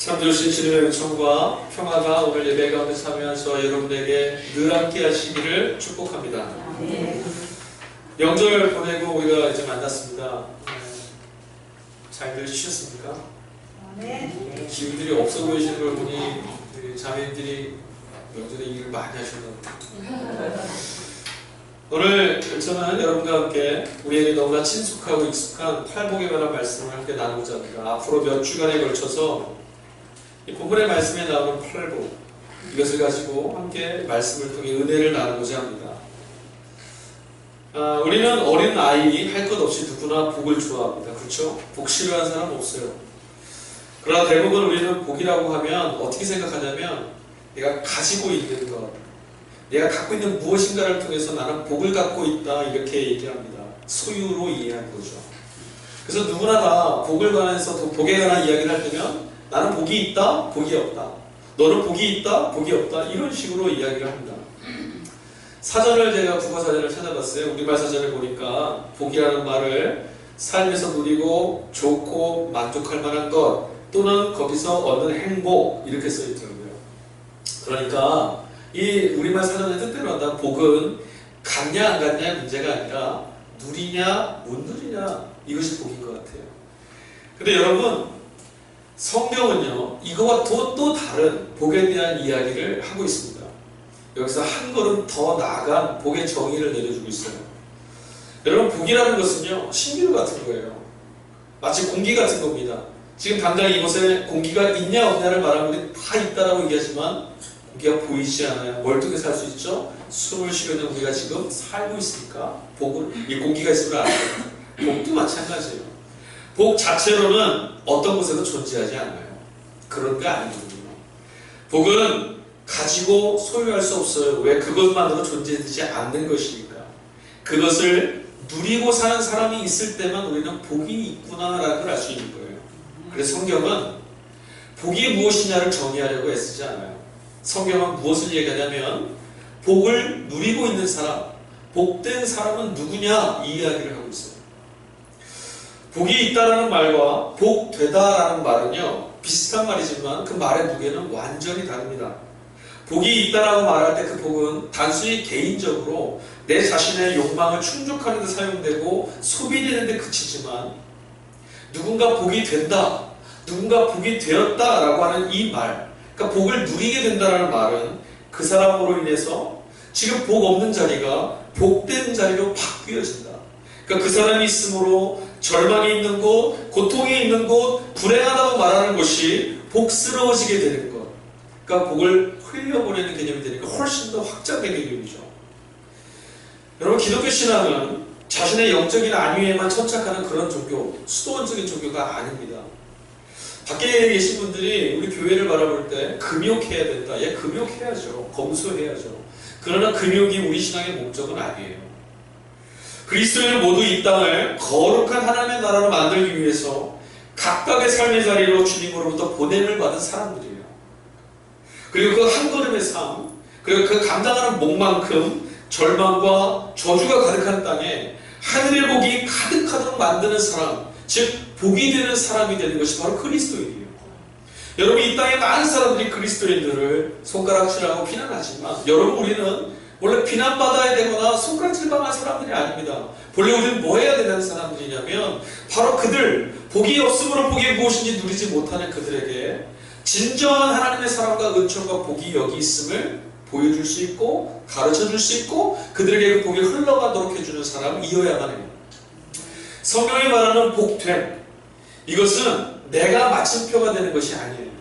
참 좋으신 주님의 은총과 평화가 오늘 예배 가운데 참여한 저와 여러분에게 늘 함께 하시기를 축복합니다. 명절 보내고 우리가 이제 만났습니다. 잘들 쉬셨습니까? 기운들이 없어 보이시는 걸 보니 자매님들이 명절에 일을 많이 하셨나봐요. 오늘 저는 여러분과 함께 우리에게 너무나 친숙하고 익숙한 팔복에 관한 말씀을 함께 나누고자 합니다. 앞으로 몇 주간에 걸쳐서 이 본문의 말씀에 나오는 팔복, 이것을 가지고 함께 말씀을 통해 은혜를 나누고자 합니다. 우리는 어린 아이 할 것 없이 누구나 복을 좋아합니다. 그렇죠? 복 싫어하는 사람 없어요. 그러나 대부분 우리는 복이라고 하면 어떻게 생각하냐면 내가 가지고 있는 것, 내가 갖고 있는 무엇인가를 통해서 나는 복을 갖고 있다, 이렇게 얘기합니다. 소유로 이해하는 거죠. 그래서 누구나 다 복을 관해서, 복에 관한 이야기를 할 때면 나는 복이 있다, 복이 없다, 너는 복이 있다, 복이 없다, 이런 식으로 이야기를 합니다. 사전을 제가 국어사전을 찾아봤어요. 우리말 사전을 보니까 복이라는 말을 삶에서 누리고 좋고 만족할 만한 것, 또는 거기서 얻는 행복, 이렇게 써있더라고요. 그러니까 이 우리말 사전의 뜻대로 한다면 복은 갖냐 안 갖냐의 문제가 아니라 누리냐 못 누리냐, 이것이 복인 것 같아요. 근데 여러분, 성경은요 이거와 또 다른 복에 대한 이야기를 하고 있습니다. 여기서 한 걸음 더 나아간 복의 정의를 내려주고 있어요. 여러분, 복이라는 것은요 신기루 같은 거예요. 마치 공기 같은 겁니다. 지금 당장 이곳에 공기가 있냐 없냐를 말하면 우리 다 있다라고 얘기하지만 공기가 보이지 않아요. 멀뚱히 살 수 있죠. 숨을 쉬려는 우리가 지금 살고 있으니까 복은 이 공기가 있으면 안 돼요. 복도 마찬가지예요. 복 자체로는 어떤 곳에도 존재하지 않아요. 그런 게 아니거든요. 복은 가지고 소유할 수 없어요. 왜? 그것만으로 존재되지 않는 것이니까. 그것을 누리고 사는 사람이 있을 때만 우리는 복이 있구나라는 걸 알 수 있는 거예요. 그래서 성경은 복이 무엇이냐를 정의하려고 애쓰지 않아요. 성경은 무엇을 얘기하냐면 복을 누리고 있는 사람, 복된 사람은 누구냐, 이 이야기를 하고 있어요. 복이 있다라는 말과 복되다라는 말은요 비슷한 말이지만 그 말의 무게는 완전히 다릅니다. 복이 있다라고 말할 때 그 복은 단순히 개인적으로 내 자신의 욕망을 충족하는 데 사용되고 소비되는 데 그치지만, 누군가 복이 된다, 누군가 복이 되었다라고 하는 이 말, 그러니까 복을 누리게 된다라는 말은 그 사람으로 인해서 지금 복 없는 자리가 복된 자리로 바뀌어진다. 그러니까 그 사람이 있으므로 절망이 있는 곳, 고통이 있는 곳, 불행하다고 말하는 것이 복스러워지게 되는 것. 그러니까 복을 흘려보내는 개념이 되니까 훨씬 더 확장된 개념이죠. 여러분, 기독교 신앙은 자신의 영적인 안위에만 천착하는 그런 종교, 수도원적인 종교가 아닙니다. 밖에 계신 분들이 우리 교회를 바라볼 때 금욕해야 된다. 예, 금욕해야죠. 검소해야죠. 그러나 금욕이 우리 신앙의 목적은 아니에요. 그리스도인은 모두 이 땅을 거룩한 하나님의 나라로 만들기 위해서 각각의 삶의 자리로 주님으로부터 보냄을 받은 사람들이에요. 그리고 그 한 걸음의 삶, 그리고 그 감당하는 목만큼 절망과 저주가 가득한 땅에 하늘의 복이 가득하도록 만드는 사람, 즉 복이 되는 사람이 되는 것이 바로 그리스도인이에요. 여러분, 이 땅에 많은 사람들이 그리스도인들을 손가락질하고 비난하지만, 여러분, 우리는 원래 비난받아야 되거나 손가락질당할 사람들이 아닙니다. 본래 우리는 뭐 해야 되는 사람들이냐면 바로 그들, 복이 없으므로 복이 무엇인지 누리지 못하는 그들에게 진정한 하나님의 사랑과 은총과 복이 여기 있음을 보여줄 수 있고 가르쳐줄 수 있고 그들에게 그 복이 흘러가도록 해주는 사람이어야만 해요. 성경이 말하는 복됨, 이것은 내가 마침표가 되는 것이 아니에요.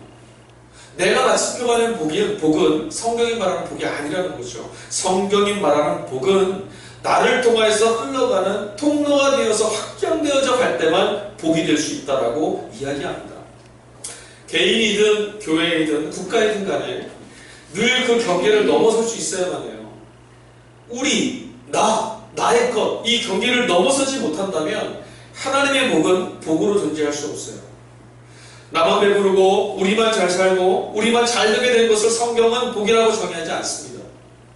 내가 마침표가 되는 복은 성경이 말하는 복이 아니라는 거죠. 성경이 말하는 복은 나를 통하여서 흘러가는 통로가 되어서 확장되어져 갈 때만 복이 될 수 있다라고 이야기합니다. 개인이든 교회이든 국가이든 간에 늘 그 경계를 넘어설 수 있어야만 해요. 나의 것, 이 경계를 넘어서지 못한다면 하나님의 복은 복으로 존재할 수 없어요. 나만 배부르고 우리만 잘 살고 우리만 잘 되게 된 것을 성경은 복이라고 정의하지 않습니다.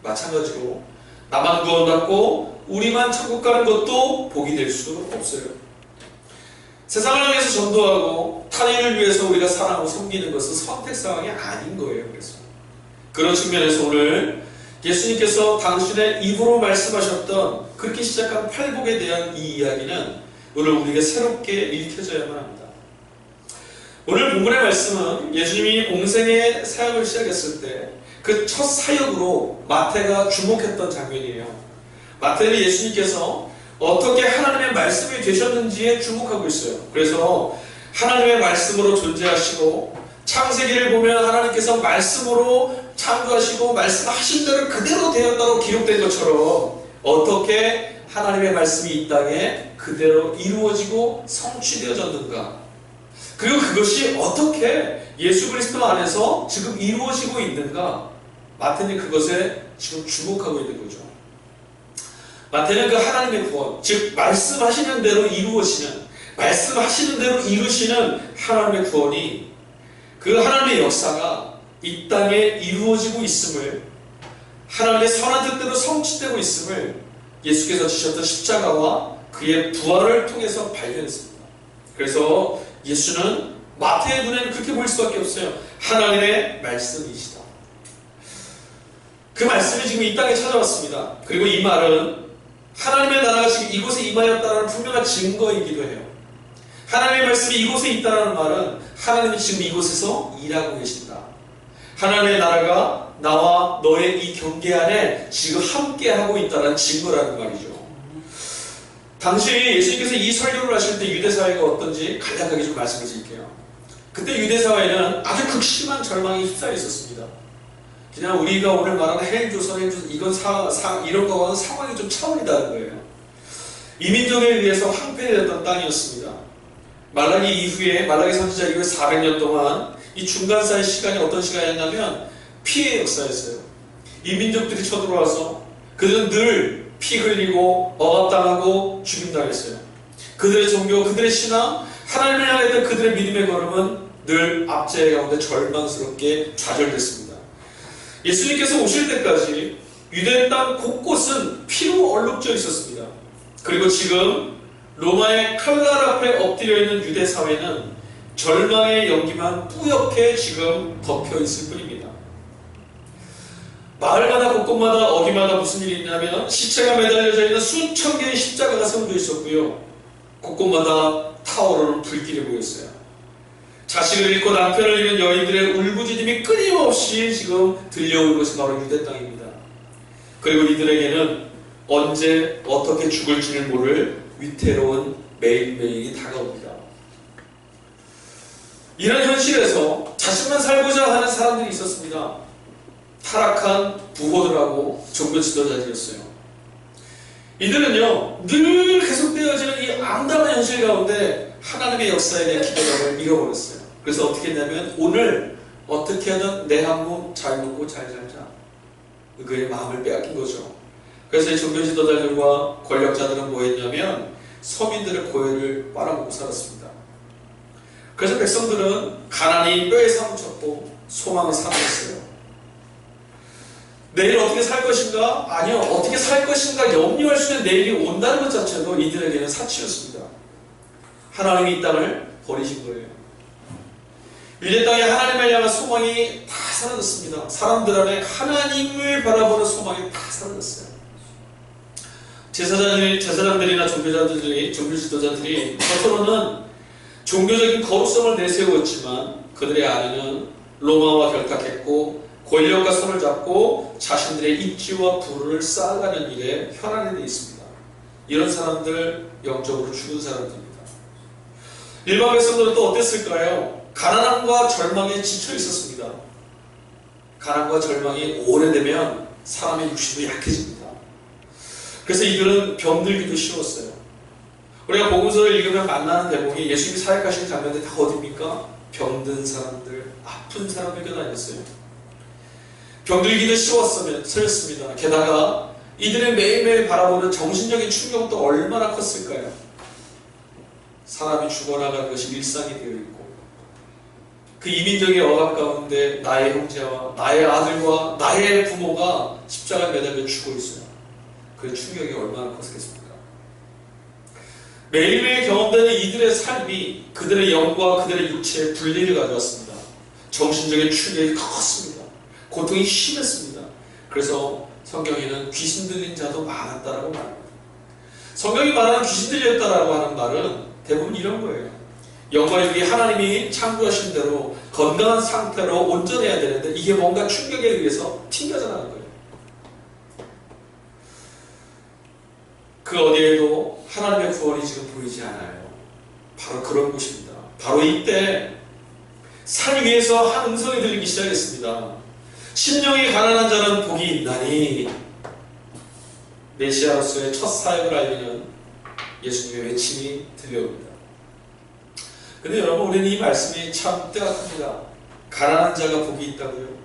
마찬가지로 나만 구원받고 우리만 천국 가는 것도 복이 될 수 없어요. 세상을 향해서 전도하고 타인을 위해서 우리가 사랑하고 섬기는 것은 선택사항이 아닌 거예요. 그래서 그런 측면에서 오늘 예수님께서 당신의 입으로 말씀하셨던 그렇게 시작한 팔복에 대한 이 이야기는 오늘 우리에게 새롭게 읽혀져야만 합니다. 오늘 본문의 말씀은 예수님이 공생의 사역을 시작했을 때 그 첫 사역으로 마태가 주목했던 장면이에요. 마태는 예수님께서 어떻게 하나님의 말씀이 되셨는지에 주목하고 있어요. 그래서 하나님의 말씀으로 존재하시고 창세기를 보면 하나님께서 말씀으로 창조하시고 말씀하신 대로 그대로 되었다고 기록된 것처럼 어떻게 하나님의 말씀이 이 땅에 그대로 이루어지고 성취되어졌는가, 그리고 그것이 어떻게 예수 그리스도 안에서 지금 이루어지고 있는가, 마태는 그것에 지금 주목하고 있는 거죠. 마태는 그 하나님의 구원, 즉 말씀하시는 대로 이루어지는, 말씀하시는 대로 이루시는 하나님의 구원이, 그 하나님의 역사가 이 땅에 이루어지고 있음을, 하나님의 선한 뜻대로 성취되고 있음을 예수께서 지셨던 십자가와 그의 부활을 통해서 발견했습니다. 그래서 예수는 마태의 눈에는 그렇게 보일 수밖에 없어요. 하나님의 말씀이시다. 그 말씀이 지금 이 땅에 찾아왔습니다. 그리고 이 말은 하나님의 나라가 지금 이곳에 임하였다는 분명한 증거이기도 해요. 하나님의 말씀이 이곳에 있다는 말은 하나님이 지금 이곳에서 일하고 계신다. 하나님의 나라가 나와 너의 이 경계 안에 지금 함께하고 있다는 증거라는 말이죠. 당시 예수님께서 이 설교를 하실 때 유대사회가 어떤지 간략하게 좀 말씀을 드릴게요. 그때 유대사회는 아주 극심한 절망에 휩싸여 있었습니다. 그냥 우리가 오늘 말하는 헬조선, 이건 이런 거와는 상황이 좀 차원이 다른 거예요. 이민족에 의해서 황폐되었던 땅이었습니다. 말라기 이후에, 말라기 선지자 이후에 400년 동안 이 중간사의 시간이 어떤 시간이었냐면 피해 역사였어요. 이민족들이 쳐들어와서 그들은 늘 피 흘리고 억압당하고 죽임당했어요. 그들의 종교, 그들의 신앙, 하나님을 향했던 그들의 믿음의 걸음은 늘 압제 가운데 절망스럽게 좌절됐습니다. 예수님께서 오실 때까지 유대 땅 곳곳은 피로 얼룩져 있었습니다. 그리고 지금 로마의 칼날 앞에 엎드려 있는 유대 사회는 절망의 연기만 뿌옇게 지금 덮여 있을 뿐입니다. 마을마다 곳곳마다 어디마다 무슨 일이 있냐면 시체가 매달려져 있는 수천 개의 십자가가 세워져 있었고요. 곳곳마다 타오르는 불길이 보였어요. 자식을 잃고 남편을 잃은 여인들의 울부짖음이 끊임없이 지금 들려오는 것이 바로 유대 땅입니다. 그리고 이들에게는 언제 어떻게 죽을지를 모를 위태로운 매일매일이 다가옵니다. 이런 현실에서 자신만 살고자 하는 사람들이 있었습니다. 타락한 부호들하고 종교 지도자들이었어요. 이들은요, 늘 계속되어지는 이 암담한 현실 가운데 하나님의 역사에 대한 기대감을 잃어버렸어요. 그래서 어떻게 했냐면 오늘 어떻게 하든 내 한 몸 잘 먹고 잘 살자, 그의 마음을 빼앗긴 거죠. 그래서 이 종교 지도자들과 권력자들은 뭐 했냐면 서민들의 고열을 빨아먹고 살았습니다. 그래서 백성들은 가난이 뼈에 사무쳤고 소망을 사라졌어요. 내일 어떻게 살 것인가? 아니요. 어떻게 살 것인가 염려할 수 있는 내일이 온다는 것 자체도 이들에게는 사치였습니다. 하나님이 이 땅을 버리신 거예요. 유대 땅에 하나님을 향한 소망이 다 사라졌습니다. 사람들 안에 하나님을 바라보는 소망이 다 사라졌어요. 제사장들이나 종교 지도자들이 겉으로는 종교적인 거룩성을 내세웠지만 그들의 안에는 로마와 결탁했고 권력과 손을 잡고 자신들의 입지와 부를 쌓아가는 일에 현안이 되어 있습니다. 이런 사람들 영적으로 죽은 사람들입니다. 일반 백성들은 또 어땠을까요? 가난함과 절망에 지쳐 있었습니다. 가난과 절망이 오래되면 사람의 육신도 약해집니다. 그래서 이들은 병들기도 쉬웠어요. 우리가 복음서를 읽으면 만나는 대목이 예수님이 사역하시는 장면들이 다 어디입니까? 병든 사람들, 아픈 사람들 껴다녔어요. 병들기도 쉬웠습니다. 게다가 이들의 매일매일 바라보는 정신적인 충격도 얼마나 컸을까요? 사람이 죽어나가는 것이 일상이 되어 있고 그 이민족의 억압 가운데 나의 형제와 나의 아들과 나의 부모가 십자가에 매달려 죽어 있어요. 그 충격이 얼마나 컸겠습니까? 매일매일 경험되는 이들의 삶이 그들의 영과 그들의 육체에 분리를 가져왔습니다. 정신적인 충격이 컸습니다. 고통이 심했습니다. 그래서 성경에는 귀신 들린 자도 많았다라고 말합니다. 성경이 말하는 귀신 들렸다라고 하는 말은 대부분 이런 거예요. 영과 육이 하나님이 창조하신 대로 건강한 상태로 온전해야 되는데 이게 뭔가 충격에 의해서 튕겨져 나는 거예요. 그 어디에도 하나님의 구원이 지금 보이지 않아요. 바로 그런 곳입니다. 바로 이때 산 위에서 한 음성이 들리기 시작했습니다. 심령이 가난한 자는 복이 있나니. 메시아로서의 첫 사역을 알리는 예수님의 외침이 들려옵니다. 근데 여러분, 우리는 이 말씀이 참 뜨겁습니다. 가난한 자가 복이 있다고요?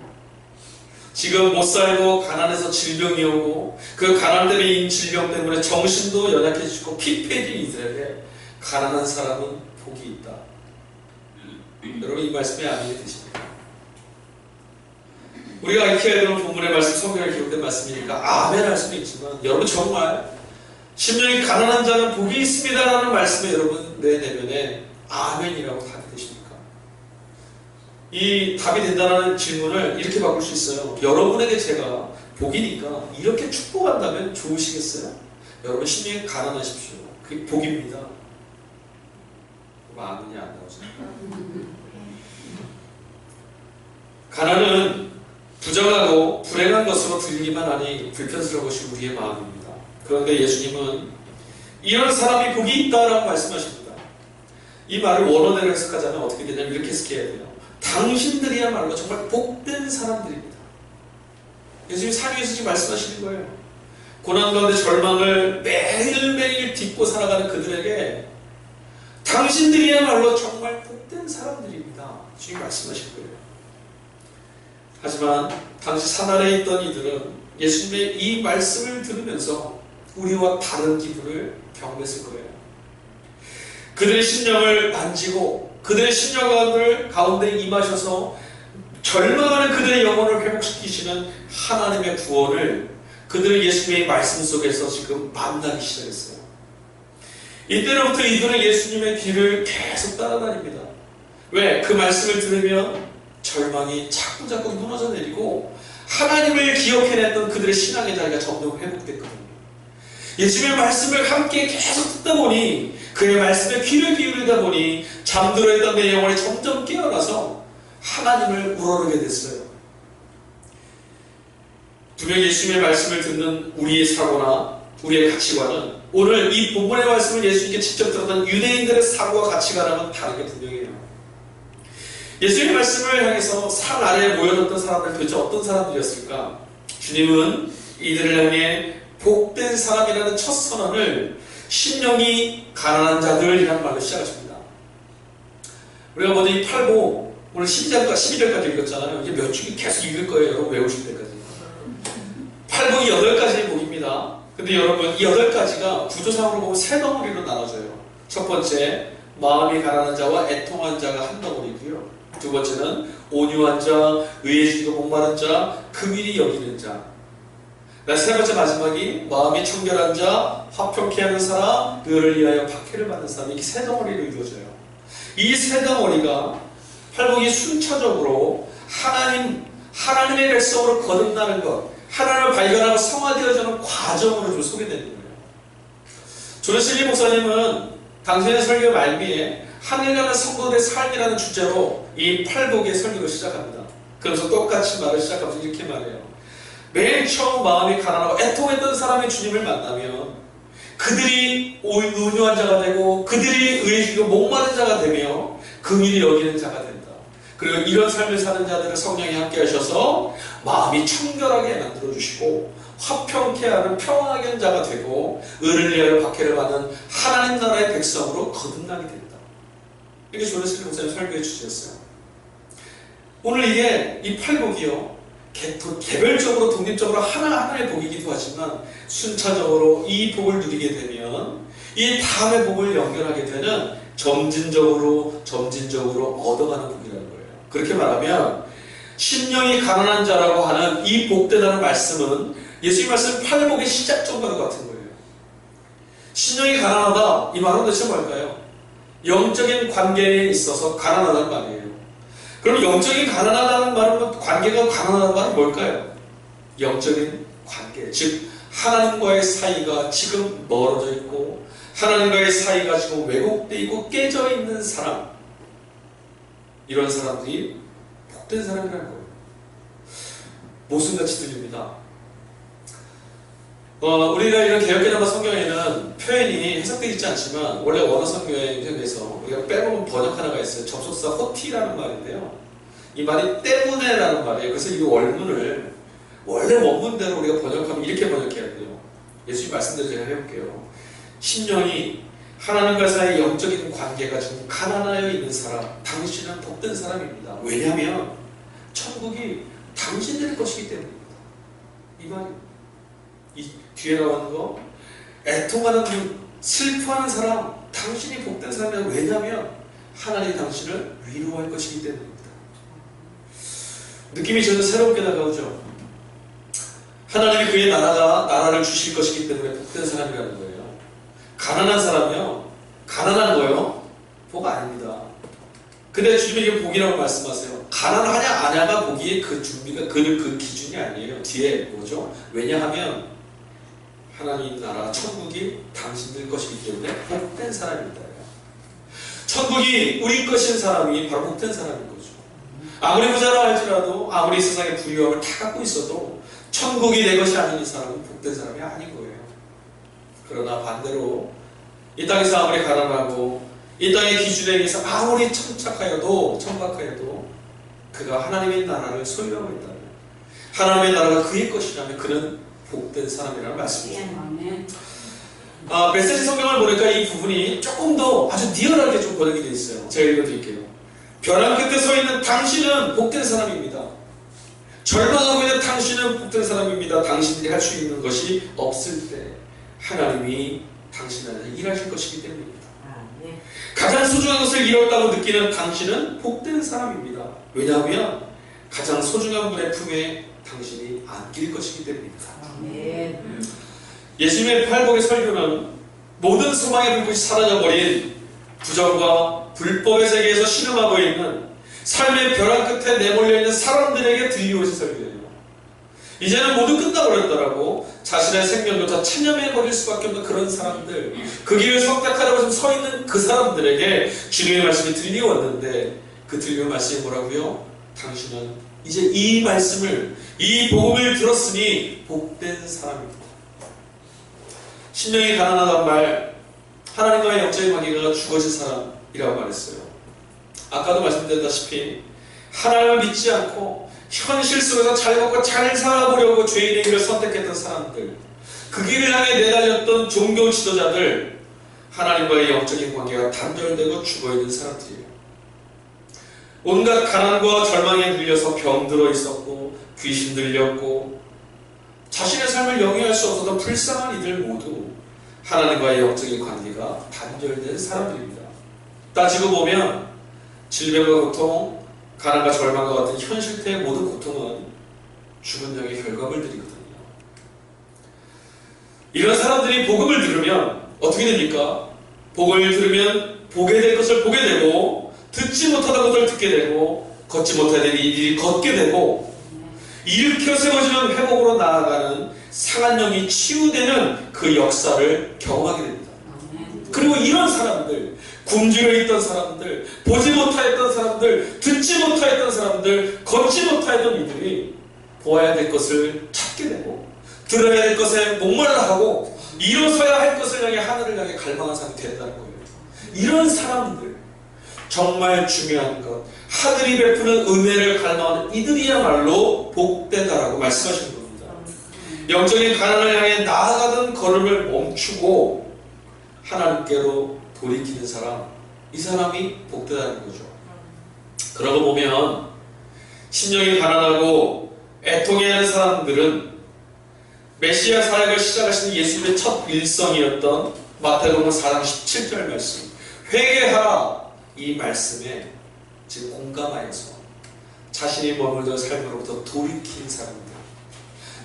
지금 못 살고 가난해서 질병이 오고 그 가난 때문에 인 질병 때문에 정신도 연약해지고 피폐해진 이들에게 가난한 사람은 복이 있다. 여러분, 이 말씀에 아멘이 되십니까? 우리가 익히 알는 본문의 말씀, 성경에 기록된 말씀이니까 아멘 할 수도 있지만 여러분, 정말 심령이 가난한 자는 복이 있습니다라는 말씀에 여러분 내 내면에 아멘이라고 답이 되십니까? 이 답이 된다는 질문을 이렇게 바꿀 수 있어요. 여러분에게 제가 복이니까 이렇게 축복한다면 좋으시겠어요? 여러분, 심령이 가난하십시오. 그게 복입니다. 아멘이 안 나오죠. 가난은 부정하고 불행한 것으로 들리기만 하니 불편스러운 것이 우리의 마음입니다. 그런데 예수님은 이런 사람이 복이 있다라고 말씀하십니다. 이 말을 원어대로 해석하자면 어떻게 되냐면 이렇게 해석해야 돼요. 당신들이야말로 정말 복된 사람들입니다. 예수님이 산 위에서 지금 말씀하시는 거예요. 고난 가운데 절망을 매일매일 딛고 살아가는 그들에게 당신들이야말로 정말 복된 사람들입니다. 지금 말씀하신 거예요. 하지만 당시 산 아래에 있던 이들은 예수님의 이 말씀을 들으면서 우리와 다른 기분을 경험했을 거예요. 그들의 심령을 만지고 그들의 심령 가운데 임하셔서 절망하는 그들의 영혼을 회복시키시는 하나님의 구원을 그들은 예수님의 말씀 속에서 지금 만나기 시작했어요. 이때로부터 이들은 예수님의 길을 계속 따라다닙니다. 왜? 그 말씀을 들으면 절망이 자꾸자꾸 무너져 내리고 하나님을 기억해냈던 그들의 신앙의 자리가 점점 회복됐거든요. 예수님의 말씀을 함께 계속 듣다 보니, 그의 말씀에 귀를 기울이다 보니 잠들어 있던 내 영혼이 점점 깨어나서 하나님을 우러르게 됐어요. 분명 예수님의 말씀을 듣는 우리의 사고나 우리의 가치관은 오늘 이 본문의 말씀을 예수님께 직접 들었던 유대인들의 사고와 가치관과는 다르게 분명해요. 예수님의 말씀을 향해서 산 아래에 모여졌던 사람들 도대체 어떤 사람들이었을까? 주님은 이들을 향해 복된 사람이라는 첫 선언을 심령이 가난한 자들이라는 말로 시작하십니다. 우리가 먼저 이 팔복 오늘 12절까지 읽었잖아요. 이제 몇 주기 계속 읽을 거예요. 여러분 외우실 때까지. 팔복이 8가지의 복입니다. 근데 여러분 이 8가지가 구조상으로 보면 세 덩어리로 나눠져요. 첫 번째, 마음이 가난한 자와 애통한 자가 한 덩어리고요. 두 번째는 온유한 자, 의에 목마른 자, 긍휼히 여기는 자. 세 번째 마지막이 마음이 청결한 자, 화평케 하는 사람, 의를 위하여 박해를 받는 사람. 이렇게 세 덩어리로 이루어져요. 이 세 덩어리가 팔복이 순차적으로 하나님의 백성으로 거듭나는 것, 하나님을 발견하고 성화되어지는 과정으로 좀 소개되는 거예요. 조레슬리 목사님은 당신의 설교 말미에 하늘나라 성도들의 삶이라는 주제로 이 팔복의 설교를 시작합니다. 그래서 똑같이 말을 시작하면서 이렇게 말해요. 맨 처음 마음이 가난하고 애통했던 사람이 주님을 만나면 그들이 온유한 자가 되고 그들이 의에 지고 목마른 자가 되며 긍휼히 여기는 자가 된다. 그리고 이런 삶을 사는 자들을 성령이 함께 하셔서 마음이 청결하게 만들어주시고 화평케 하는 평안하게 하는 자가 되고 의를 위하여 박해를 받는 하나님 나라의 백성으로 거듭나게 된다. 이게 조레슬리 목사님 설교의 주제였어요. 오늘 이게 이 팔복이요, 개별적으로 독립적으로 하나하나의 복이기도 하지만 순차적으로 이 복을 누리게 되면 이 다음의 복을 연결하게 되는 점진적으로 얻어가는 복이라는 거예요. 그렇게 말하면 심령이 가난한 자라고 하는 이 복되다는 말씀은 예수님 말씀 팔복의 시작점과 같은 거예요. 심령이 가난하다. 이 말은 도대체 뭘까요? 영적인 관계에 있어서 가난하다는 말이에요. 그럼 영적인 가난하다는 말은 관계가 가난하다는 말은 뭘까요? 영적인 관계, 즉 하나님과의 사이가 지금 멀어져 있고 하나님과의 사이가 지금 왜곡되어 있고 깨져 있는 사람, 이런 사람들이 복된 사람이라는 거예요. 모순같이 들립니다. 우리가 이런 개혁개정과 성경에는 표현이 해석되어 있지 않지만 원래 원어 성경에서 우리가 빼먹은 번역 하나가 있어요. 접속사 호티라는 말인데요. 이 말이 때문에라는 말이에요. 그래서 이 원문을 원래 원문대로 우리가 번역하면 이렇게 번역해야 돼요. 예수님 말씀대로 제가 해볼게요. 심령이 하나님과 사이의 영적인 관계가 지금 가난하여 있는 사람, 당신은 복된 사람입니다. 왜냐하면 천국이 당신들의 것이기 때문입니다. 이 말이 이 뒤에 나오는 거, 애통하는 슬퍼하는 사람, 당신이 복된 사람이다. 왜냐하면 하나님이 당신을 위로할 것이기 때문입니다. 느낌이 저는 새롭게 다가오죠. 하나님이 그의 나라를 주실 것이기 때문에 복된 사람이라는 거예요. 가난한 사람이요, 가난한 거요, 복 아닙니다. 근데 주님이 이게 복이라고 말씀하세요. 가난하냐 아냐가 복이 그 준비가 그 기준이 아니에요. 뒤에 뭐죠? 왜냐하면 하나님 나라 천국이 당신들 것이기 때문에 복된 사람입니다. 천국이 우리 것인 사람이 바로 복된 사람인 거죠. 아무리 부자라 할지라도, 아무리 세상의 부유함을 다 갖고 있어도 천국이 내 것이 아닌 이 사람은 복된 사람이 아닌 거예요. 그러나 반대로 이 땅에서 아무리 가난하고 이 땅의 기준에 의해서 아무리 천박하여도 그가 하나님의 나라를 소유하고 있다면, 하나님의 나라가 그의 것이라면 그는 복된 사람이라는 말씀이죠. 메시지 성경을 보니까 이 부분이 조금 더 아주 리얼하게 좀 번역이 되어 있어요. 제가 읽어드릴게요. 벼랑 끝에 서 있는 당신은 복된 사람입니다. 절망하고 있는 당신은 복된 사람입니다. 당신들이 할 수 있는 것이 없을 때 하나님이 당신 안에서 일하실 것이기 때문입니다. 가장 소중한 것을 잃었다고 느끼는 당신은 복된 사람입니다. 왜냐하면 가장 소중한 분의 품에 당신이 안길 것이기 때문입니다. 예수님의 팔복의 설교는 모든 소망의 불꽃이 사라져버린 부정과 불법의 세계에서 신음하고 있는 삶의 벼랑 끝에 내몰려 있는 사람들에게 들려오신 설교예요. 이제는 모두 끝나버렸더라고 자신의 생명조차 체념해버릴 수밖에 없는 그런 사람들, 그 길을 선택하려고 서 있는 그 사람들에게 주님의 말씀이 들려왔는데, 그 들려온 말씀이 뭐라고요? 당신은 이제 이 말씀을, 이 복음을 들었으니 복된 사람입니다. 심령이 가난하단 말, 하나님과의 영적인 관계가 죽어진 사람이라고 말했어요. 아까도 말씀드렸다시피 하나님을 믿지 않고 현실 속에서 잘 먹고 잘 살아보려고 죄인의 길을 선택했던 사람들, 그 길을 향해 내달렸던 종교 지도자들, 하나님과의 영적인 관계가 단절되고 죽어있는 사람들이에요. 온갖 가난과 절망에 들려서 병들어 있었고 귀신 들렸고 자신의 삶을 영위할 수 없어서 불쌍한 이들 모두 하나님과의 영적인 관계가 단절된 사람들입니다. 따지고 보면 질병과 고통, 가난과 절망과 같은 현실태의 모든 고통은 죽은 영의 결과물들이거든요. 이런 사람들이 복음을 들으면 어떻게 됩니까? 복음을 들으면 보게 될 것을 보게 되고, 듣지 못하던 것을 듣게 되고, 걷지 못해야 될 일이 걷게 되고, 일으켜 세워지는 회복으로 나아가는 상한 영이 치유되는 그 역사를 경험하게 됩니다. 그리고 이런 사람들, 굶주려 있던 사람들, 보지 못하였던 사람들, 듣지 못하였던 사람들, 걷지 못하였던 이들이 보아야 될 것을 찾게 되고, 들어야 될 것에 목말라 하고, 이루어서야 할 것을 향해 하늘을 향해 갈망한 사람이 됐다는 거예요. 이런 사람들, 정말 중요한 것, 하늘이 베푸는 은혜를 갈망하는 이들이야말로 복되다라고 말씀하시는 겁니다. 영적인 가난을 향해 나아가던 걸음을 멈추고 하나님께로 돌이키는 사람, 이 사람이 복되다는 거죠. 그러고 보면 심령이 가난하고 애통해하는 사람들은 메시아 사역을 시작하시는 예수님의 첫 일성이었던 마태복음 4장 17절 말씀, 회개하라, 이 말씀에 지금 공감하여서 자신이 머물던 삶으로부터 돌이킨 사람들,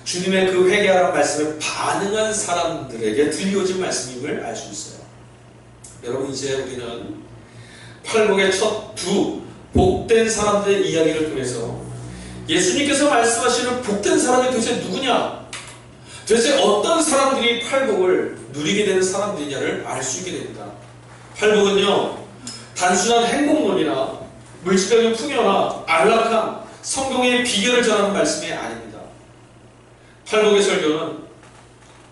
주님의 그 회개하라는 말씀을 반응한 사람들에게 들려진 말씀임을 알 수 있어요. 여러분, 이제 우리는 팔복의 첫 두 복된 사람들의 이야기를 통해서 예수님께서 말씀하시는 복된 사람이 도대체 누구냐, 도대체 어떤 사람들이 팔복을 누리게 되는 사람들이냐를 알 수 있게 됩니다. 팔복은요, 단순한 행복론이나 물질적인 풍요나 안락함, 성공의 비결을 전하는 말씀이 아닙니다. 팔복의 설교는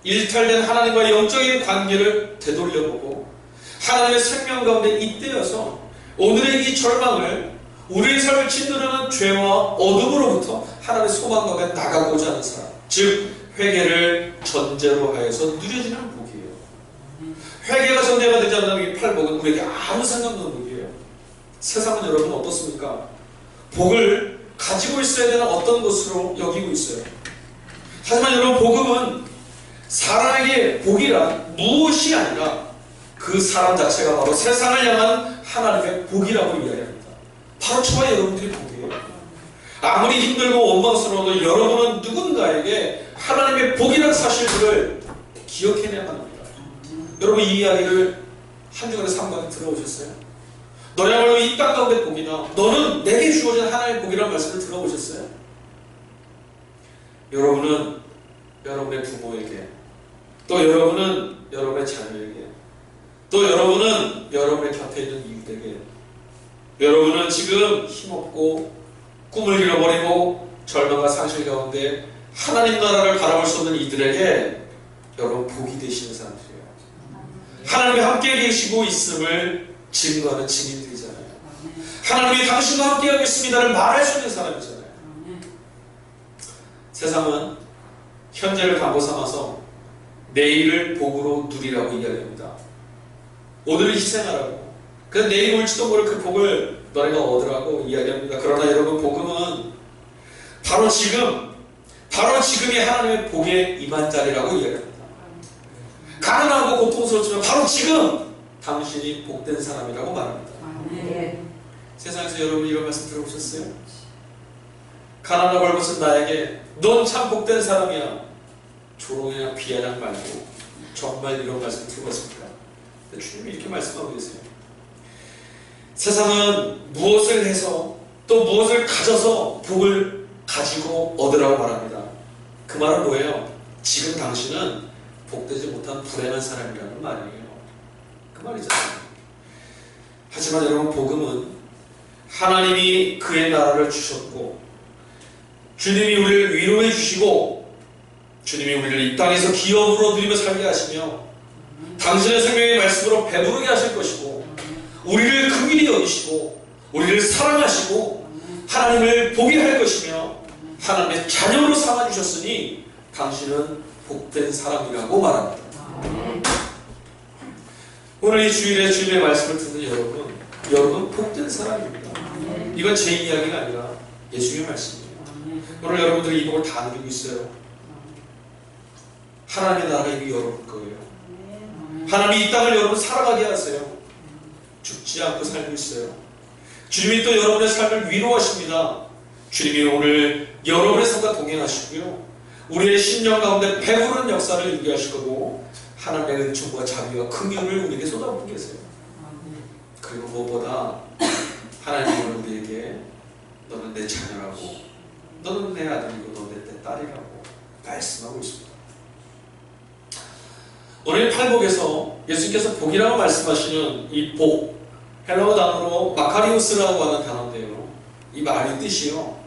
일탈된 하나님과 영적인 관계를 되돌려보고 하나님의 생명 가운데 잇대어서 오늘의 이 절망을, 우리의 삶을 짓누르는 죄와 어둠으로부터 하나님의 소망 가운데 나가고자 하는 사람, 즉 회개를 전제로 하여서 누려지는 복이에요. 회개가 전제가 되지 않는 이 팔복은 우리에게 아무 상관없는 복이에요. 세상은 여러분 어떻습니까? 복을 가지고 있어야 되는 어떤 것으로 여기고 있어요. 하지만 여러분, 복음은 사람에게 복이란 무엇이 아니라 그 사람 자체가 바로 세상을 향한 하나님의 복이라고 이야기합니다. 바로 저와 여러분들이 복이에요. 아무리 힘들고 원망스러워도 여러분은 누군가에게 하나님의 복이라는 사실들을 기억해내야 합니다. 여러분, 이 이야기를 한 주간의 삶 가운데 들어보셨어요? 너야말로 이 땅 가운데 복이다, 너는 내게 주어진 하나님의 복이라는 말씀을 들어보셨어요? 여러분은 여러분의 부모에게, 또 여러분은 여러분의 자녀에게, 또 여러분은 여러분의 곁에 있는 이웃에게, 여러분은 지금 힘없고 꿈을 잃어버리고 절망과 상실 가운데 하나님 나라를 바라볼 수 없는 이들에게 여러분 복이 되시는 사람들이에요. 하나님이 함께 계시고 있음을 증거하는 증인들이잖아요. 하나님이 당신과 함께하고 있습니다를 말할 수 있는 사람이잖아요. 세상은 현재를 담보 삼아서 내일을 복으로 누리라고 이야기합니다. 오늘을 희생하라고. 그래서 내일 올지도 모를 그 복을 너네가 얻으라고 이야기합니다. 그러나 여러분, 복음은 바로 지금, 바로 지금이 하나님의 복에 임한 자리라고 이야기합니다. 가난하고 고통스럽지만 바로 지금 당신이 복된 사람이라고 말합니다. 세상에서 여러분 이런 말씀 들어보셨어요? 가난하고 벌것은 나에게 넌 참 복된 사람이야, 조롱이나 비아냥 말고 정말 이런 말씀 들어봤습니까? 주님이 이렇게 말씀하고 계세요. 세상은 무엇을 해서 또 무엇을 가져서 복을 가지고 얻으라고 말합니다. 그 말은 뭐예요? 지금 당신은 복되지 못한 불행한 사람이라는 말이에요. 그 말이잖아요. 하지만 여러분, 복음은 하나님이 그의 나라를 주셨고 주님이 우리를 위로해 주시고 주님이 우리를 이 땅에서 기업으로 누리며 살게 하시며 당신의 생명의 말씀으로 배부르게 하실 것이고 우리를 긍휼히 여기시고 우리를 사랑하시고 하나님을 보게 할 것이며 하나님의 자녀로 삼아주셨으니 당신은 복된 사람이라고 말합니다. 오늘 이 주일에 주님의 말씀을 듣는 여러분 복된 사람입니다. 이건 제 이야기가 아니라 예수님의 말씀이에요. 오늘 여러분들이 이 복을 다 누리고 있어요. 하나님의 나라가 이미 여러분 거예요. 하나님이 이 땅을 여러분 살아가게 하세요. 죽지 않고 살고 있어요. 주님이 또 여러분의 삶을 위로하십니다. 주님이 오늘 여러분의 삶과 동행하시고요, 우리의 심령 가운데 배부른 역사를 이루게 하실 거고 하나님의 은총과 자비와 긍휼을 우리에게 쏟아붓고 계세요. 그리고 무엇보다 하나님은 우리에게 너는 내 자녀라고, 너는 내 아들이고 너는 내 딸이라고 말씀하고 있습니다. 오늘 팔복에서 예수님께서 복이라고 말씀하시는 이 복, 헬라어 단어로 마카리오스라고 하는 단어인데요, 이 말의 뜻이요,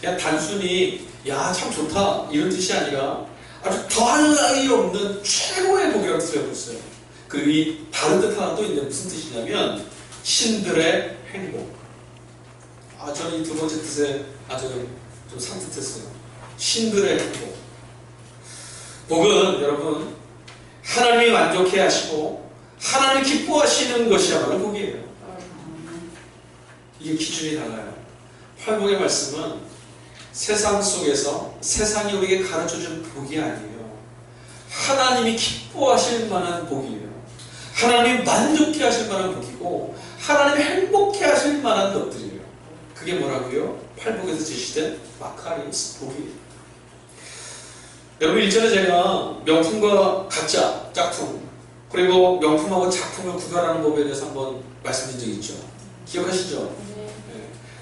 그냥 단순히 야 참 좋다 이런 뜻이 아니라 아주 더할 나위 없는 최고의 복이라는 뜻을 갖고 있어요. 그리고 이 다른 뜻 하나 또 있는데 무슨 뜻이냐면 신들의 행복. 저는 이 두 번째 뜻에 아주 좀 상뜻했어요. 신들의 행복. 복은 여러분 하나님이 만족해 하시고 하나님이 기뻐하시는 것이야말로 복이에요. 이게 기준이 달라요. 팔복의 말씀은 세상 속에서 세상이 우리에게 가르쳐준 복이 아니에요. 하나님이 기뻐하실 만한 복이에요. 하나님이 만족해 하실 만한 복이고 하나님이 행복해 하실 만한 것들이에요. 그게 뭐라고요? 팔복에서 제시된 마카리오스 복이에요. 여러분 일전에 제가 명품과 가짜, 짝퉁 그리고 명품하고 작품을 구별하는 법에 대해서 한번 말씀드린 적이 있죠. 기억하시죠? 네.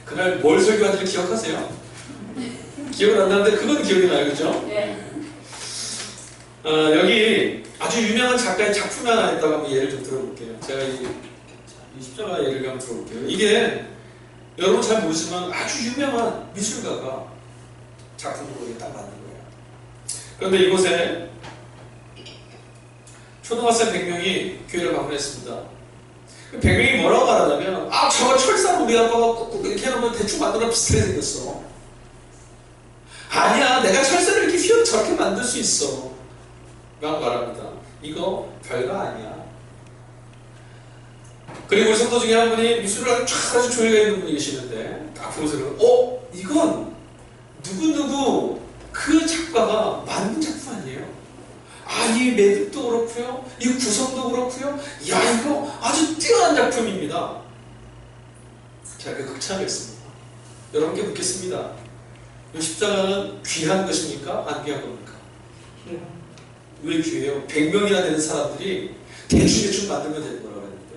그날 뭘 설교한지 기억하세요? 기억은 안 나는데 그건 기억이 나요. 그죠? 네. 여기 아주 유명한 작가의 작품이 하나 있다고 한번 예를 좀 들어볼게요. 제가 이 십자가 예를 한번 들어볼게요. 이게 여러분 잘 모르지만 아주 유명한 미술가가 작품으로 딱 만든 거예요. 그런데 이곳에 초등학생 100명이 교회를 방문했습니다. 100명이 뭐라고 말하냐면 저거 철사로 우리 아빠가 꾹꾹 이렇게 해놓으면 대충 만들어 비슷하게 생겼어. 아니야, 내가 철사를 이렇게 휘어 저렇게 만들 수 있어 라고 말합니다. 이거 별거 아니야. 그리고 우리 성도 중에 한 분이 미술을 아주 조예가 있는 분이 계시는데 딱 보면서 이건 누구누구 그 작가가 만든 작품 아니에요? 이 매듭도 그렇고요, 이 구성도 그렇고요, 이거 아주 뛰어난 작품입니다. 자, 그 극찬했습니다. 여러분께 묻겠습니다. 이 십자가는 귀한 것입니까? 안 귀한 겁니까? 왜 귀해요? 100명이나 되는 사람들이 대충 만들면 되는 거라고 했는데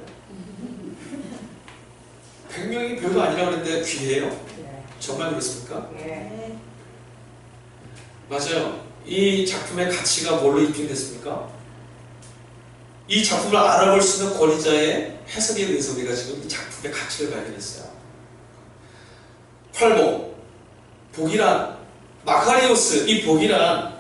100명이 별거 아니라고 했는데 귀해요? 정말 그렇습니까? 네. 맞아요. 이 작품의 가치가 뭘로 입증됐습니까? 이 작품을 알아볼 수 있는 권위자의 해석에 의해서 우리가 지금 이 작품의 가치를 발견했어요. 팔복, 복이란, 마카리오스, 이 복이란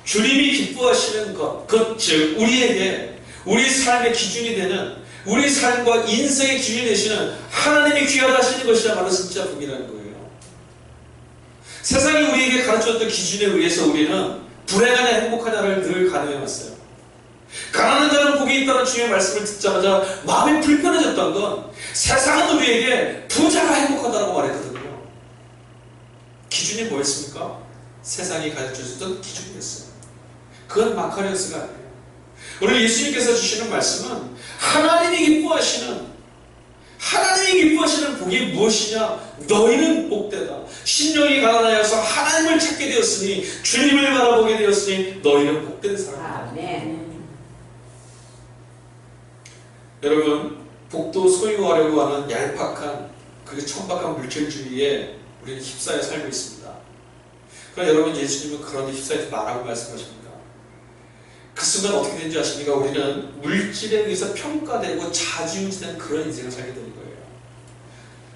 주님이 기뻐하시는 것, 즉 우리에게 우리 삶의 기준이 되는, 우리 삶과 인생의 기준이 되시는 하나님이 귀하다 하시는 것이야말로 진짜 복이라는 거예요. 세상이 우리에게 가르쳐줬던 기준에 의해서 우리는 불행하냐 행복하냐를 늘 가늠해왔어요. 가난한 자는 복이 있다는 주님의 말씀을 듣자마자 마음이 불편해졌던 건 세상은 우리에게 부자가 행복하다고 말했거든요. 기준이 뭐였습니까? 세상이 가르쳐줬던 기준이었어요. 그건 마카리오스가 아니에요. 오늘 예수님께서 주시는 말씀은 하나님이 기뻐하시는 복이 무엇이냐? 너희는 복되다. 심령이 가난하여서 하나님을 찾게 되었으니, 주님을 바라보게 되었으니 너희는 복된 사람이다. 여러분, 복도 소유하려고 하는 얄팍한, 그리고 천박한 물질주의에 우리는 휩싸여 살고 있습니다. 그러나 여러분, 예수님은 그런 데 휩싸이지 말라고 말씀하십니다. 그 순간 어떻게 되는지 아십니까? 우리는 물질에 의해서 평가되고 좌지우지되는 그런 인생을 살게 되는 거예요.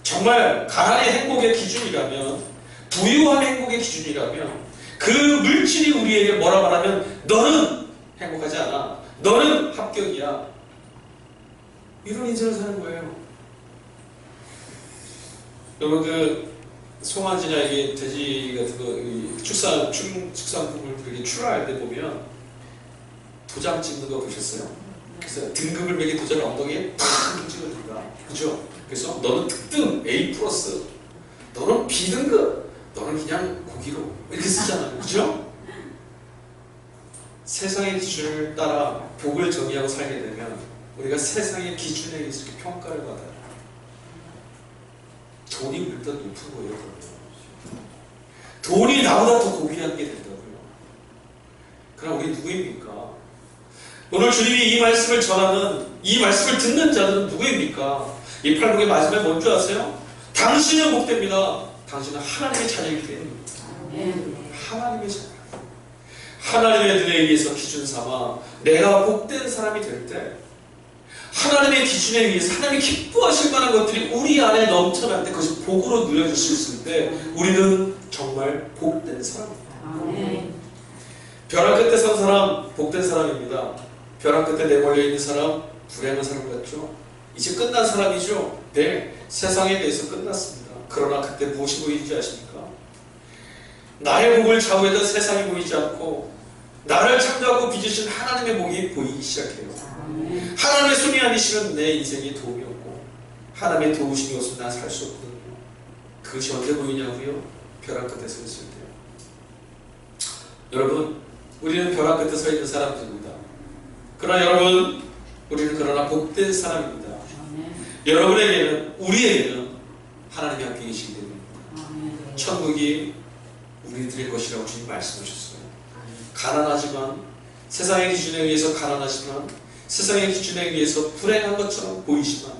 정말 가난이 행복의 기준이라면, 부유함이 행복의 기준이라면, 그 물질이 우리에게 뭐라 말하면 너는 행복하지 않아, 너는 합격이야, 이런 인생을 사는 거예요. 여러분, 그 송아지나 이게 돼지 같은 거 축산품을 이렇게 출하할 때 보면 도장 찍는 거 보셨어요? 그래서 등급을 매긴 도장을 엉덩이에 탁 찍어줍니다. 그죠? 그래서 너는 특등 A+, 너는 B등급, 너는 그냥 고기로 이렇게 쓰잖아요. 그죠? 세상의 기준을 따라 복을 정의하고 살게 되면 우리가 세상의 기준에 의해서 평가를 받아요. 돈이 물든 높은 거예요. 돈이 나보다 더 고귀한 게 된다고요. 그럼 우리 누구입니까? 오늘 주님이 이 말씀을 전하는, 이 말씀을 듣는 자들은 누구입니까? 이 팔복의 마지막에 뭔 줄 아세요? 당신은 복됩니다. 당신은 하나님의 자녀이기 때문입니다. 하나님의 자녀. 하나님의 눈에 의해서 기준 삼아 내가 복된 사람이 될 때, 하나님의 기준에 의해서 하나님이 기뻐하실 만한 것들이 우리 안에 넘쳐날 때, 그것이 복으로 누려질 수 있을 때 우리는 정말 복된 사람입니다. 벼랑 끝에 선 사람 복된 사람입니다. 벼랑 끝에 내몰려 있는 사람 불행한 사람 같죠? 이제 끝난 사람이죠? 네, 세상에 대해서 끝났습니다. 그러나 그때 무엇이 보이는지 아십니까? 나의 복을 좌우했던 세상이 보이지 않고 나를 창조하고 빚으신 하나님의 복이 보이기 시작해요. 하나님의 손이 아니시면 내 인생에 도움이 없고, 하나님의 도우심이 없으면 난 살 수 없거든요. 그것이 언제 보이냐고요? 벼랑 끝에 서 있을 때요. 여러분, 우리는 벼랑 끝에 서 있는 사람들입니다. 그러나 여러분, 우리는 그러나 복된 사람입니다. 여러분에게는, 우리에게는 하나님이 함께 계시기 때문입니다. 천국이 우리들의 것이라고 주님 말씀하셨어요. 가난하지만 세상의 기준에 의해서 가난하지만 세상의 기준에 의해서 불행한 것처럼 보이지만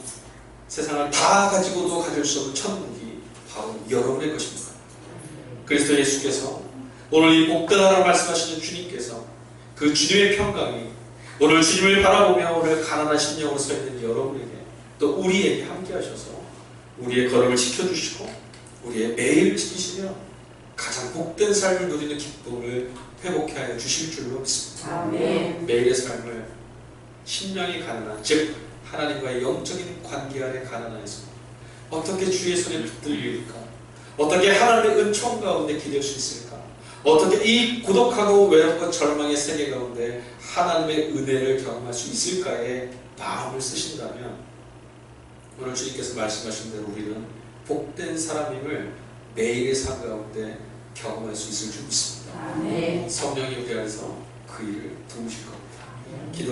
세상을 다 가지고도 가질 수 없는 천국이 바로 여러분의 것입니다. 그리스도 예수께서 오늘 이 복되다라고 말씀하시는 주님께서 그 주님의 평강이 오늘 주님을 바라보며 오늘 가난하신 영으로 서 있는 여러분에게 또 우리에게 함께 하셔서 우리의 걸음을 지켜주시고 우리의 매일 지키시며 가장 복된 삶을 누리는 기쁨을 회복해 하여 주실 줄로 믿습니다. 아멘. 매일의 삶을 심령이 가난한 즉 하나님과의 영적인 관계 안에 가난해서 어떻게 주의 손에 붙들릴까? 어떻게 하나님의 은총 가운데 기댈 수 있을까? 어떻게 이 고독하고 외롭고 절망의 세계 가운데 하나님의 은혜를 경험할 수 있을까에 마음을 쓰신다면 오늘 주님께서 말씀하신 대로 우리는 복된 사람임을 매일의 삶 가운데 경험할 수 있을 줄 믿습니다. 아멘. 성령이 우리 안에서 그 일을 도우실 겁니다. 기도